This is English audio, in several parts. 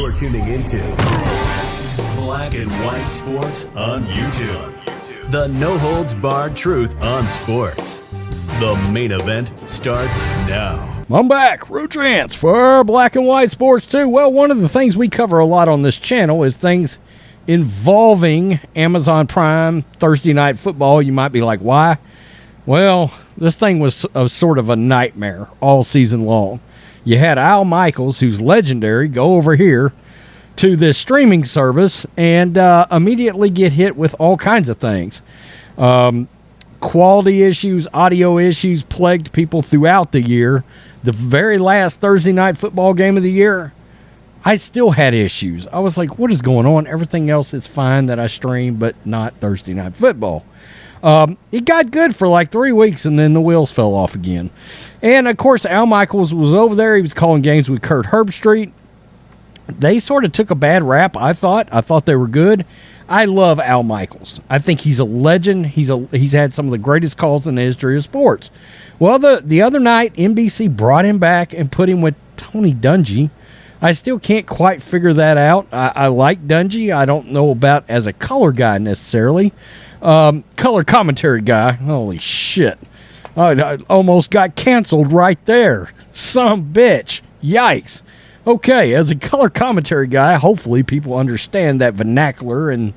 You're tuning into Black and White Sports on YouTube. The no-holds-barred truth on sports. The main event starts now. I'm back. Road Transfer, Black and White Sports 2. Well, one of the things we cover a lot on this channel is things involving Amazon Prime Thursday Night Football. You might be like, why? Well, this thing was a sort of a nightmare all season long. You had Al Michaels, who's legendary, go over here to this streaming service and immediately get hit with all kinds of things. Quality issues, audio issues plagued people throughout the year. The very last Thursday Night Football game of the year, I still had issues. I was like, what is going on? Everything else is fine that I stream, but not Thursday Night Football. It got good for like 3 weeks, and then the wheels fell off again. And, of course, Al Michaels was over there. He was calling games with Kurt Herbstreit. They sort of took a bad rap, I thought. I thought they were good. I love Al Michaels. I think he's a legend. He's had some of the greatest calls in the history of sports. Well, the other night, NBC brought him back and put him with Tony Dungy. I still can't quite figure that out. I like Dungy. I don't know about as a color guy necessarily. Color commentary guy. Holy shit. I almost got canceled right there. Some bitch. Yikes. Okay, as a color commentary guy, hopefully people understand that vernacular and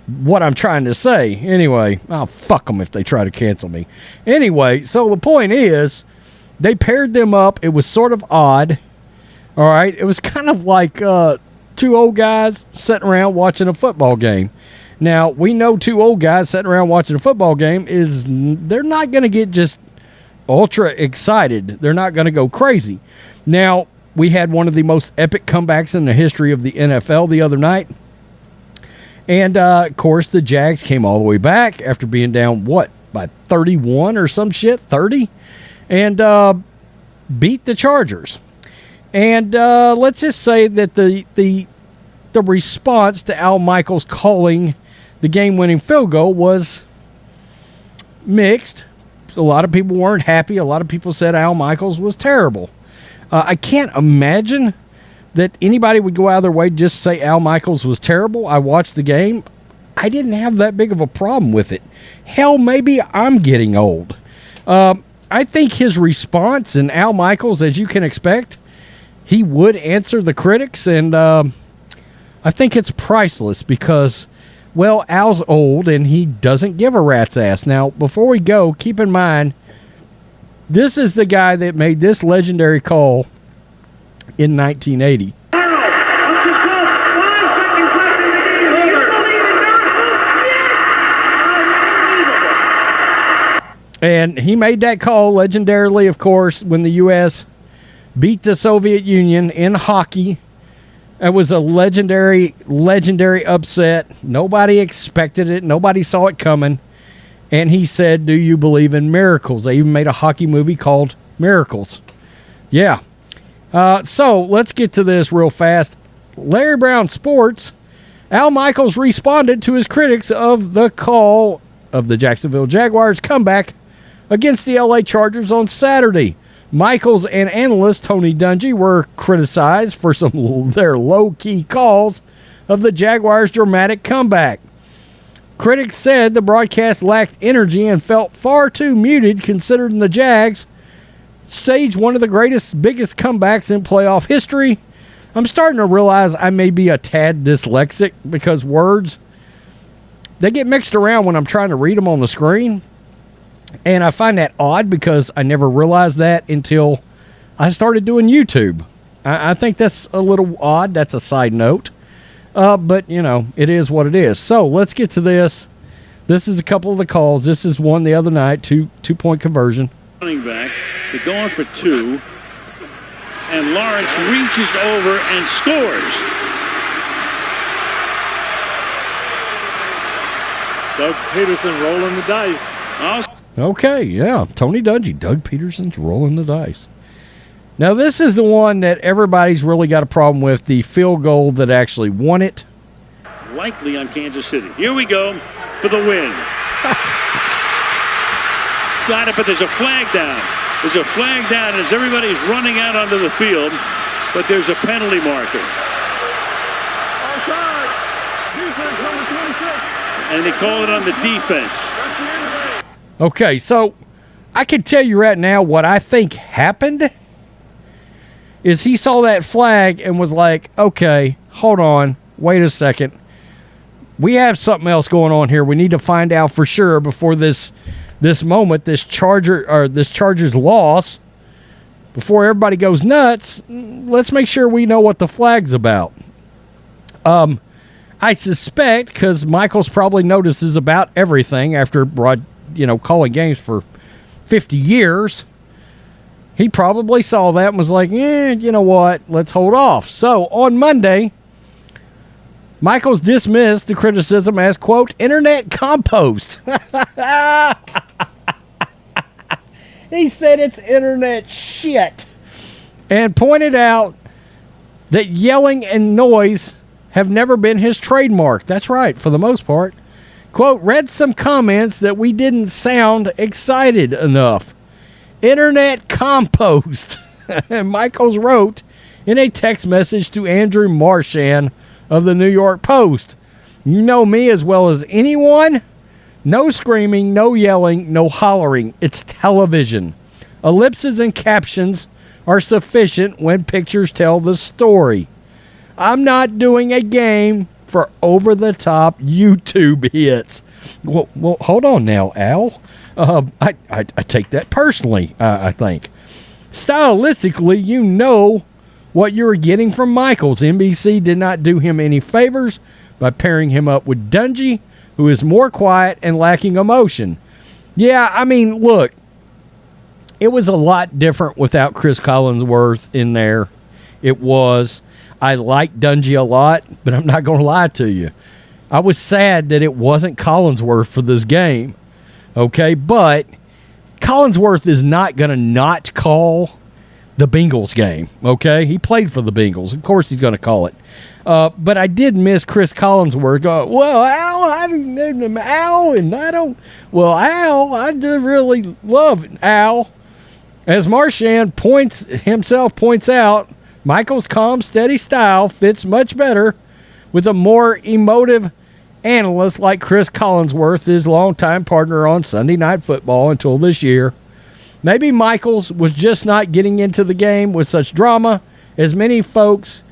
what I'm trying to say. Anyway, I'll fuck them if they try to cancel me. Anyway, so the point is, they paired them up. It was sort of odd. All right, it was kind of like two old guys sitting around watching a football game. Now, we know two old guys sitting around watching a football game they're not going to get just ultra excited. They're not going to go crazy. Now, we had one of the most epic comebacks in the history of the NFL the other night. And, of course, the Jags came all the way back after being down, by 31 or some shit, 30? And beat the Chargers. And let's just say that the response to Al Michaels calling the game-winning field goal was mixed. A lot of people weren't happy. A lot of people said Al Michaels was terrible. I can't imagine that anybody would go out of their way to just say Al Michaels was terrible. I watched the game. I didn't have that big of a problem with it. Hell, maybe I'm getting old. I think his response, and Al Michaels, as you can expect, he would answer the critics, and I think it's priceless because, well, Al's old, and he doesn't give a rat's ass. Now, before we go, keep in mind, this is the guy that made this legendary call in 1980. And he made that call legendarily, of course, when the U.S. beat the Soviet Union in hockey. It was a legendary upset. Nobody expected it. Nobody saw it coming. And he said, do you believe in miracles? They even made a hockey movie called Miracles. Yeah. So let's get to this real fast. Larry Brown Sports. Al Michaels responded to his critics of the call of the Jacksonville Jaguars comeback against the LA Chargers on Saturday. Michaels and analyst Tony Dungy were criticized for some of their low-key calls of the Jaguars' dramatic comeback. Critics said the broadcast lacked energy and felt far too muted considering the Jags staged one of the biggest comebacks in playoff history. I'm starting to realize I may be a tad dyslexic because words, they get mixed around when I'm trying to read them on the screen. And I find that odd because I never realized that until I started doing YouTube. I think that's a little odd. That's a side note. But, it is what it is. So let's get to this. This is a couple of the calls. This is one the other night, two-point conversion. Running back, they're going for two. And Lawrence reaches over and scores. Doug Peterson rolling the dice. Okay, yeah. Tony Dungy. Doug Peterson's rolling the dice. Now, this is the one that everybody's really got a problem with, the field goal that actually won it. Likely on Kansas City. Here we go for the win. Got it, but there's a flag down. There's a flag down as everybody's running out onto the field, but there's a penalty marker. and they call it on the defense. Okay, so I can tell you right now what I think happened is he saw that flag and was like, okay, hold on, wait a second. We have something else going on here. We need to find out for sure before this moment, this Chargers loss, before everybody goes nuts. Let's make sure we know what the flag's about. I suspect, because Michaels probably notices about everything after calling games for 50 years, he probably saw that and was like, you know what, let's hold off. So on Monday, Michaels dismissed the criticism as, quote, internet compost. He said it's internet shit and pointed out that yelling and noise have never been his trademark. That's right, for the most part. Quote, read some comments that we didn't sound excited enough. Internet compost. Michaels wrote in a text message to Andrew Marchand of the New York Post. You know me as well as anyone. No screaming, no yelling, no hollering. It's television. Ellipses and captions are sufficient when pictures tell the story. I'm not doing a game for over-the-top YouTube hits. Well, hold on now, Al. I take that personally, I think. Stylistically, you know what you're getting from Michaels. NBC did not do him any favors by pairing him up with Dungy, who is more quiet and lacking emotion. Yeah, I mean, look, it was a lot different without Chris Collinsworth in there. It was. I like Dungy a lot, but I'm not going to lie to you. I was sad that it wasn't Collinsworth for this game. Okay, but Collinsworth is not going to not call the Bengals game. Okay, he played for the Bengals. Of course he's going to call it. But I did miss Chris Collinsworth. Well, Al, I just really love Al. As Marchand points out, Michael's calm, steady style fits much better with a more emotive analyst like Chris Collinsworth, his longtime partner on Sunday Night Football until this year. Maybe Michaels was just not getting into the game with such drama as many folks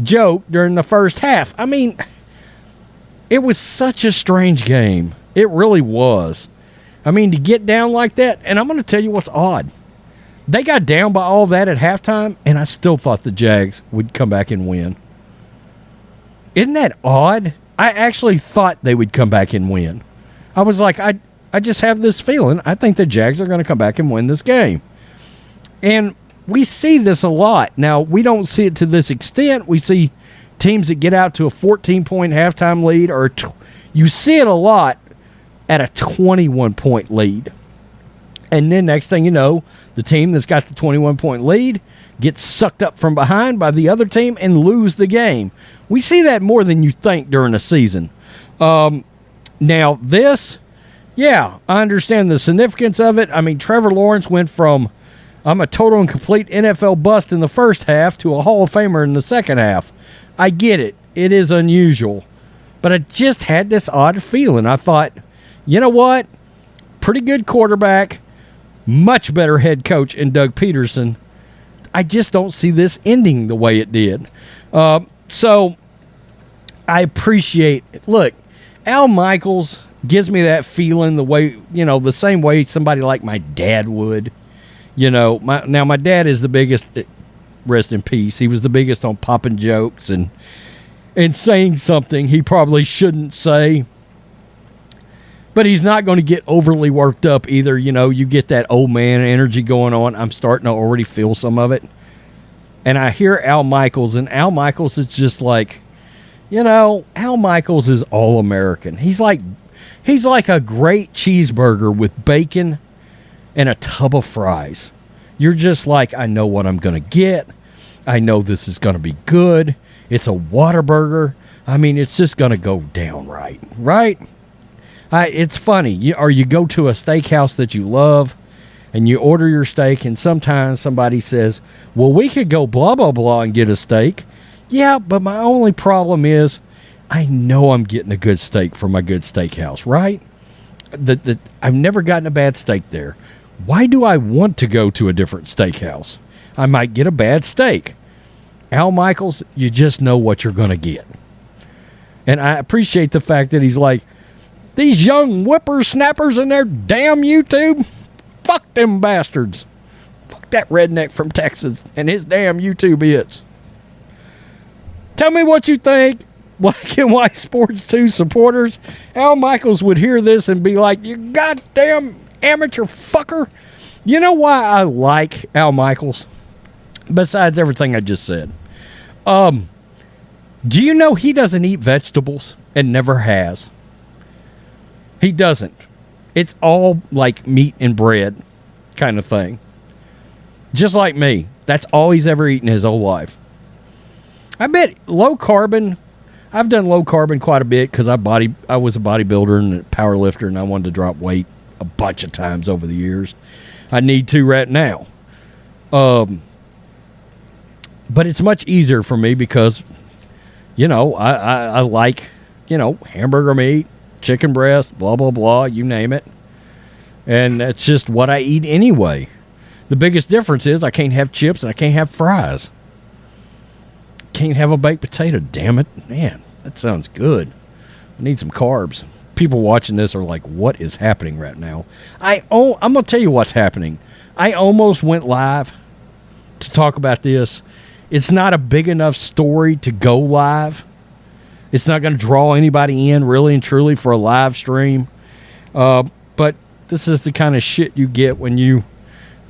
joked during the first half. I mean, it was such a strange game. It really was. I mean, to get down like that, and I'm going to tell you what's odd. They got down by all that at halftime, and I still thought the Jags would come back and win. Isn't that odd? I actually thought they would come back and win. I was like, I just have this feeling. I think the Jags are going to come back and win this game. And we see this a lot. Now, we don't see it to this extent. We see teams that get out to a 14-point halftime lead, or you see it a lot at a 21-point lead. And then next thing you know, the team that's got the 21-point lead gets sucked up from behind by the other team and lose the game. We see that more than you think during a season. Now, this, yeah, I understand the significance of it. I mean, Trevor Lawrence went from, I'm a total and complete NFL bust in the first half to a Hall of Famer in the second half. I get it. It is unusual. But I just had this odd feeling. I thought, you know what? Pretty good quarterback. Much better head coach in Doug Peterson. I just don't see this ending the way it did. So I appreciate it. Look, Al Michaels gives me that feeling the way, the same way somebody like my dad would. My dad is the biggest, rest in peace. He was the biggest on popping jokes and saying something he probably shouldn't say. But he's not going to get overly worked up either. You get that old man energy going on. I'm starting to already feel some of it. And I hear Al Michaels, and Al Michaels is just like, Al Michaels is all American. He's like a great cheeseburger with bacon and a tub of fries. You're just like, I know what I'm going to get. I know this is going to be good. It's a Whataburger. I mean, it's just going to go down right? It's funny. You go to a steakhouse that you love, and you order your steak, and sometimes somebody says, well, we could go blah, blah, blah and get a steak. Yeah, but my only problem is I know I'm getting a good steak from my good steakhouse, right? I've never gotten a bad steak there. Why do I want to go to a different steakhouse? I might get a bad steak. Al Michaels, you just know what you're going to get. And I appreciate the fact that he's like, these young whippersnappers in their damn YouTube, fuck them bastards. Fuck that redneck from Texas and his damn YouTube hits. Tell me what you think. Black and White Sports 2 supporters. Al Michaels would hear this and be like, you goddamn amateur fucker. You know why I like Al Michaels? Besides everything I just said. Do you know he doesn't eat vegetables and never has? He doesn't. It's all like meat and bread kind of thing. Just like me. That's all he's ever eaten his whole life. I bet low carbon. I've done low carbon quite a bit because I was a bodybuilder and a power lifter, and I wanted to drop weight a bunch of times over the years. I need to right now. But it's much easier for me because, I like, hamburger meat, chicken breast, blah, blah, blah, you name it. And that's just what I eat anyway. The biggest difference is I can't have chips and I can't have fries. Can't have a baked potato, damn it. Man, that sounds good. I need some carbs. People watching this are like, what is happening right now? I'm going to tell you what's happening. I almost went live to talk about this. It's not a big enough story to go live. It's not going to draw anybody in really and truly for a live stream. But this is the kind of shit you get when you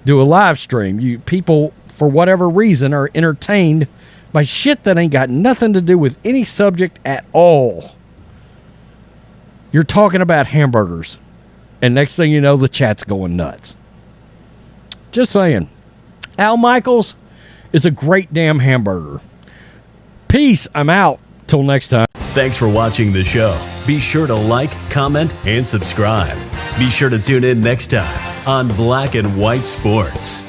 do a live stream. People, for whatever reason, are entertained by shit that ain't got nothing to do with any subject at all. You're talking about hamburgers, and next thing you know, the chat's going nuts. Just saying. Al Michaels is a great damn hamburger. Peace. I'm out. Till next time. Thanks for watching the show. Be sure to like, comment, and subscribe. Be sure to tune in next time on Black and White Sports.